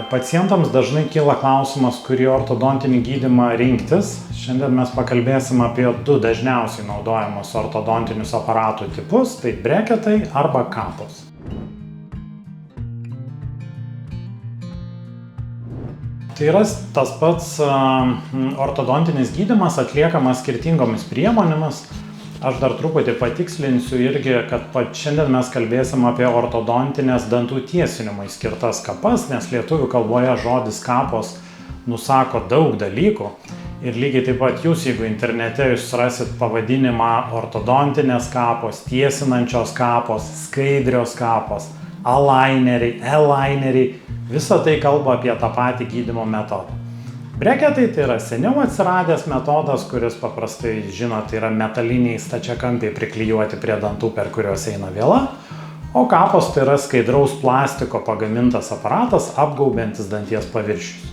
Pacientams dažnai kyla klausimas, kurį ortodontinį gydymą rinktis. Šiandien mes pakalbėsim apie du dažniausiai naudojamus ortodontinius aparatų tipus, tai breketai arba kapos. Tai yra tas pats ortodontinis gydymas atliekamas skirtingomis priemonėmis. Aš dar truputį patikslinsiu irgi, kad šiandien mes kalbėsim apie ortodontinės dantų tiesinimui skirtas kapas, nes lietuvių kalboje žodis kapos nusako daug dalykų. Ir lygiai taip pat jūs, jeigu internete jūs rasit pavadinimą ortodontinės kapos, tiesinančios kapos, skaidrios kapos, alaineriai, elaineriai, visa tai kalba apie tą patį gydymo metodą. Breketai tai yra seniau atsiradęs metodas, kuris paprastai, žinot, yra metaliniai stačiakampiai priklijuoti prie dantų, per kuriuos eina viela, o kapos tai yra skaidraus plastiko pagamintas aparatas, apgaubiantis danties paviršius.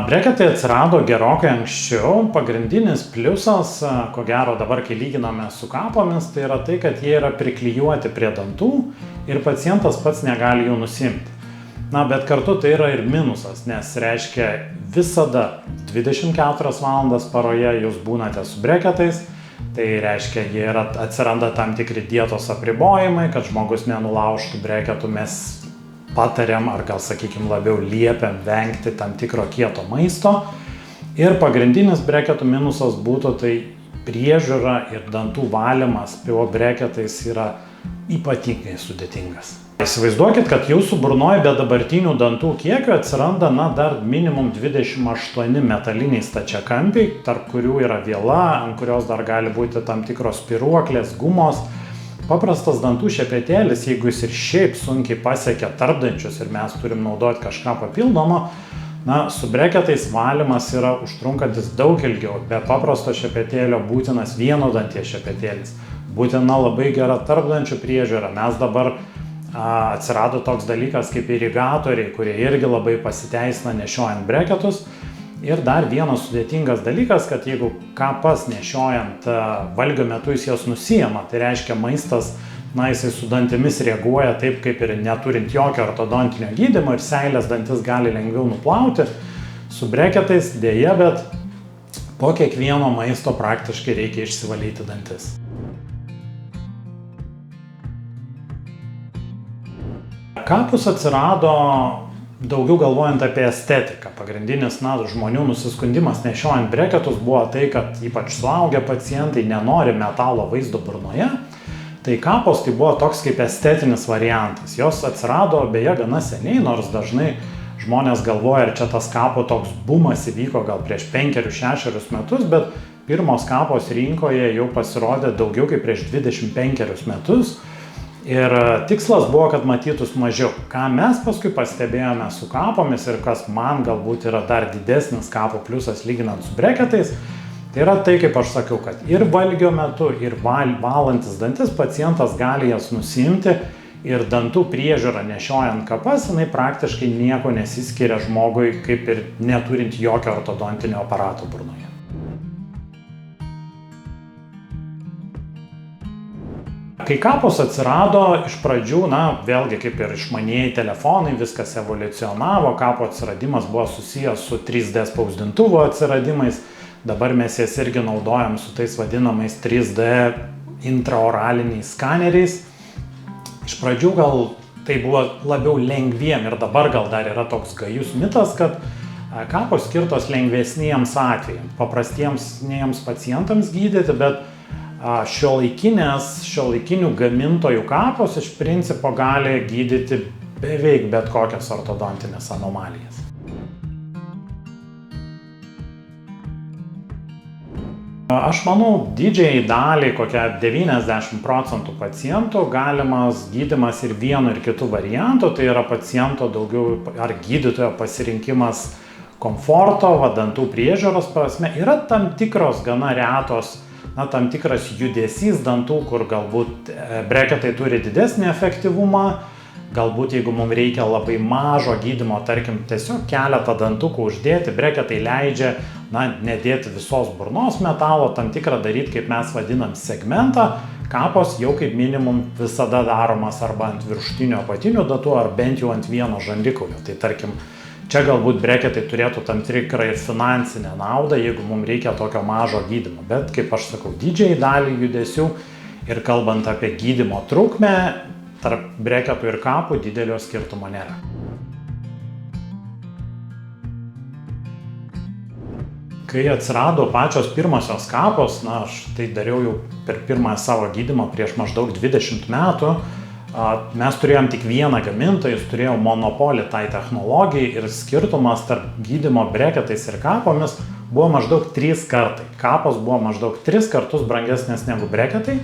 Breketai atsirado gerokai anksčiau. Pagrindinis pliusas, ko gero dabar, kai lyginame su kapomis, tai yra tai, kad jie yra priklijuoti prie dantų ir pacientas pats negali jų nusimti. Bet kartu tai yra ir minusas, nes reiškia visada 24 valandas paroje jūs būnate su breketais. Tai reiškia, atsiranda tam tikri dietos apribojimai, kad žmogus nenulaužtų breketų, mes patariam, ar gal sakykime labiau liepiam vengti tam tikro kieto maisto. Ir pagrindinis breketų minusas būtų tai priežiūra ir dantų valymas po breketais yra ypatingai sudėtingas. Įsivaizduokit, kad jūsų burnoje be dabartinių dantų kiekio atsiranda dar minimum 28 metaliniai stačiakampiai, tarp kurių yra viela, ant kurios dar gali būti tam tikros spyruoklės, gumos. Paprastas dantų šepetėlis, jeigu jis ir šiaip sunkiai pasiekia tarpdančius ir mes turim naudoti kažką papildomo, su breketais valymas yra užtrunkantis daug ilgiau. Be paprasto šepetėlio būtinas vieno danties šepetėlis. Būtina labai gera tarpdančių priežiūra. Mes dabar atsirado toks dalykas kaip irigatoriai, kurie irgi labai pasiteisina nešiojant breketus. Ir dar vienas sudėtingas dalykas, kad jeigu kapas nešiojant valgio metu jis jas nusiima, tai reiškia maistas, jisai su dantimis reaguoja taip, kaip ir neturint jokio ortodontinio gydymo ir seilės dantis gali lengviau nuplauti. Su breketais dėja, bet po kiekvieno maisto praktiškai reikia išsivalyti dantis. Kapus atsirado daugiau galvojant apie estetiką. Pagrindinis žmonių nusiskundimas nešiojant breketus buvo tai, kad ypač suaugę pacientai nenori metalo vaizdo burnoje. Tai kapos tai buvo toks kaip estetinis variantas. Jos atsirado beje gana seniai, nors dažnai žmonės galvoja, ir čia tas kapo toks bumas įvyko gal prieš 5-6 metus, bet pirmos kapos rinkoje jau pasirodė daugiau kaip prieš 25 metus. Ir tikslas buvo, kad matytus mažiau. Ką mes paskui pastebėjome su kapomis ir kas man galbūt yra dar didesnis kapo pliusas lyginant su breketais, tai yra tai, kaip aš sakiau, kad ir valgio metu, ir valantis dantis pacientas gali jas nusiimti ir dantų priežiūra nešiojant kapas, jinai praktiškai nieko nesiskiria žmogui, kaip ir neturint jokio ortodontinio aparato burnoje. Kai kapos atsirado, iš pradžių, vėlgi kaip ir išmanieji telefonai, viskas evoliucionavo, kapo atsiradimas buvo susijęs su 3D spausdintuvo atsiradimais, dabar mes jas irgi naudojam su tais vadinamais 3D intraoraliniais skaneriais. Iš pradžių gal tai buvo labiau lengviem ir dabar gal dar yra toks gajus mitas, kad kapos skirtos lengvesniems atvejams, paprastiems pacientams gydyti, bet šiuolaikinių gamintojų kapos iš principo gali gydyti beveik bet kokias ortodontinės anomalijas. Aš manau, didžiai daliai, kokia 90% pacientų galimas gydymas ir vienu ir kitu variantu, tai yra paciento daugiau ar gydytojo pasirinkimas komforto, dantų priežiūros prasme, yra tam tikros gana retos tam tikras judesys dantų, kur galbūt breketai turi didesnį efektyvumą, Galbūt jeigu mums reikia labai mažo gydymo, tarkim, tiesiog keletą dantukų uždėti, breketai leidžia, nedėti visos burnos metalo, tam tikrą daryti, kaip mes vadinam, segmentą, Kapas jau kaip minimum visada daromas arba ant viršutinio apatinių dantų, ar bent jau ant vieno žandikaulio. Tai tarkim, čia galbūt breketai turėtų tam tikrą ir finansinę naudą, jeigu mums reikia tokio mažo gydymo. Bet, kaip aš sakau, didžiai dalį judesių ir kalbant apie gydymo trukmę, tarp breketų ir kapų didelio skirtumo nėra. Kai atsirado pačios pirmosios kapos, aš tai dariau jau per pirmąją savo gydymą prieš maždaug 20 metų, mes turėjom tik vieną gamintoją, jis turėjo monopolį tai technologijai ir skirtumas tarp gydymo breketais ir kapomis buvo maždaug 3 kartai. Kapos buvo maždaug 3 kartus brangesnės negu breketai,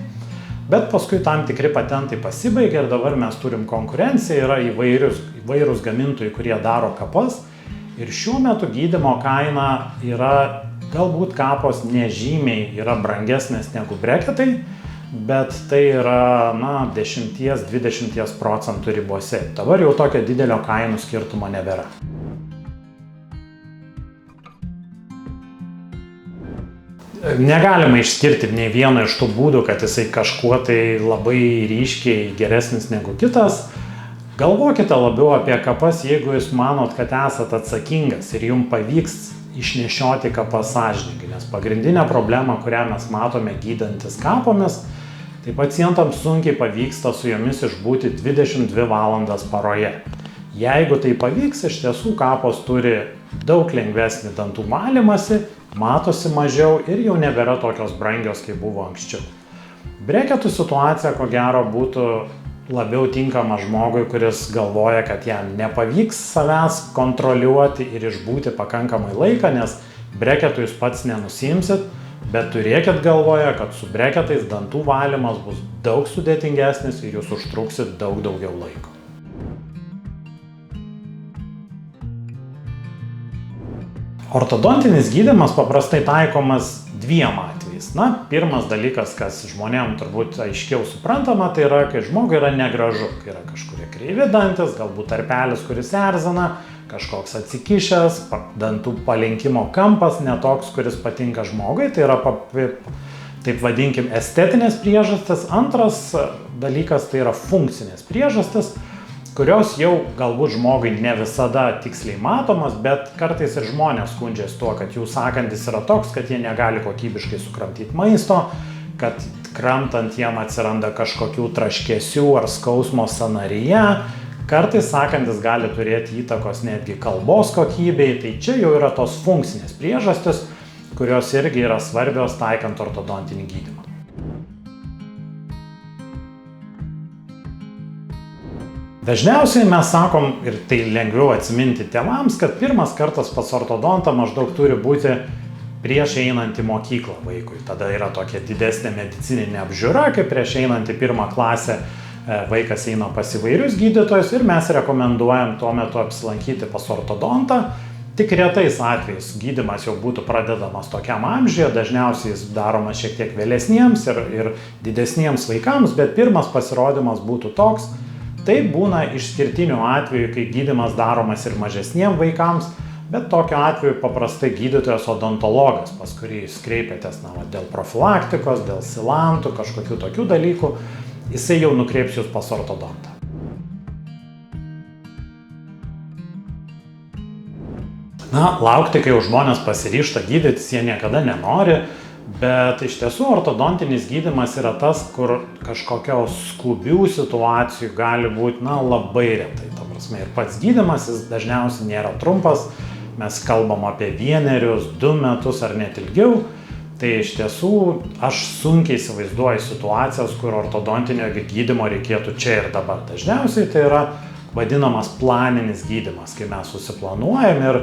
bet paskui tam tikri patentai pasibaigė ir dabar mes turim konkurenciją, yra įvairūs gamintojai, kurie daro kapas. Ir šiuo metu gydymo kaina yra, galbūt kapos nežymiai yra brangesnės negu breketai, bet tai yra 10–20% ribose. Dabar jau tokio didelio kainų skirtumo nebėra. Negalima išskirti nei vieno iš tų būdų, kad jisai kažkuo tai labai ryškiai geresnis negu kitas. Galvokite labiau apie kapas, jeigu jūs manot, kad esate atsakingas ir jums pavyks išnešioti kapas sąžiningai, nes pagrindinė problema, kurią mes matome gydantis kapomis, tai pacientams sunkiai pavyksta su jomis išbūti 22 valandas paroje. Jeigu tai pavyks, iš tiesų kapos turi daug lengvesnį dantų valymąsi, matosi mažiau ir jau nebėra tokios brangios, kaip buvo anksčiau. Breketų situacija, ko gero, būtų labiau tinkama žmogui, kuris galvoja, kad jam nepavyks savęs kontroliuoti ir išbūti pakankamai laiką, nes breketų jūs pats nenusimsit, bet turėkit galvoje, kad su breketais dantų valymas bus daug sudėtingesnis ir jūs užtruksit daug daugiau laiko. Ortodontinis gydymas paprastai taikomas dviem atvejais. Pirmas dalykas, kas žmonėm turbūt aiškiau suprantama, tai yra, kai žmogui yra negražu, kai yra kažkurie kreivi dantis, galbūt tarpelis, kuris erzina, kažkoks atsikišęs, dantų palenkimo kampas netoks, kuris patinka žmogui, tai yra, taip vadinkim, estetinės priežastis. Antras dalykas tai yra funkcinės priežastis, kurios jau galbūt žmogui ne visada tiksliai matomas, bet kartais ir žmonės skundžiasi tuo, kad jų sąkandis yra toks, kad jie negali kokybiškai sukramtyti maisto, kad kramtant jiem atsiranda kažkokių traškesių ar skausmo sąnaryje. Kartais sąkandis gali turėti įtakos netgi kalbos kokybei, tai čia jau yra tos funkcinės priežastis, kurios irgi yra svarbios taikant ortodontinį gydymą. Dažniausiai mes sakom, ir tai lengviau atsiminti tėvams, kad pirmas kartas pas ortodontą maždaug turi būti prieš einant į mokyklą vaikui. Tada yra tokia didesnė medicininė apžiūra, kaip prieš einant į 1 klasę vaikas eina pas įvairius gydytojus ir mes rekomenduojam tuo metu apsilankyti pas ortodontą. Tik retais atvejais gydymas jau būtų pradedamas tokiam amžiuje, dažniausiai jis daromas šiek tiek vėlesniems ir didesniems vaikams, bet pirmas pasirodymas būtų toks. Tai būna išskirtinių atvejų, kai gydymas daromas ir mažesniems vaikams, bet tokiu atveju paprastai gydytojas odontologas, pas kurį jūs kreipiatės dėl profilaktikos, dėl silantų, kažkokių tokių dalykų, jisai jau nukreips jūs pas ortodontą. Laukti, kai jau žmonės pasiryžta gydytis, jie niekada nenori. Bet iš tiesų ortodontinis gydymas yra tas, kur kažkokios skubių situacijų gali būti labai retai. Ta prasme, ir pats gydymas jis dažniausiai nėra trumpas, mes kalbam apie 1–2 metus ar net ilgiau. Tai iš tiesų aš sunkiai įsivaizduoju situacijas, kur ortodontinio gydymo reikėtų čia ir dabar. Dažniausiai tai yra vadinamas planinis gydymas, kai mes susiplanuojam ir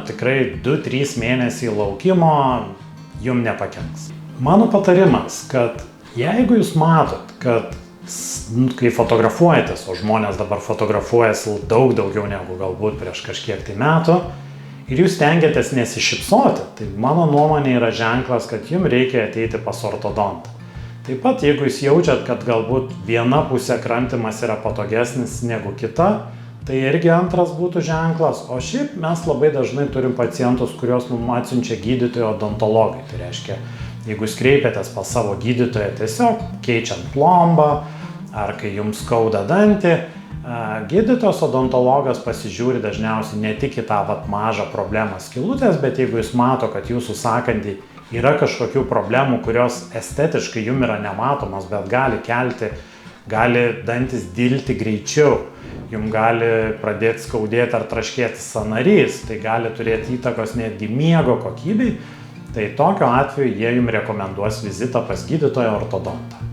tikrai 2–3 mėnesiai laukimo jums nepakenks. Mano patarimas, kad jeigu jūs matot, kad kai fotografuojatės, o žmonės dabar fotografuojasi daug daugiau negu galbūt prieš kažkiek tai metų, ir jūs stengiatės nesišypsoti, tai mano nuomonė yra ženklas, kad jums reikia ateiti pas ortodontą. Taip pat, jeigu jūs jaučiat, kad galbūt viena pusė kramtymas yra patogesnis negu kita, tai irgi antras būtų ženklas, o šiaip mes labai dažnai turim pacientus, kuriuos mums atsiunčia gydytojai odontologai. Tai reiškia, Jeigu jūs kreipiatės pas savo gydytoją tiesiog keičiant plombą, ar kai jums skauda dantį, gydytojas odontologas pasižiūri dažniausiai ne tik į tą mažą problemą skylutės, bet jeigu jis mato, kad jūsų sąkandį yra kažkokių problemų, kurios estetiškai jums yra nematomas, bet gali dantis dilti greičiau, jums gali pradėti skaudėti ar traškėti sąnarys, tai gali turėti įtakos netgi miego kokybei, tai tokiu atveju jie jums rekomenduos vizitą pas gydytoją ortodontą.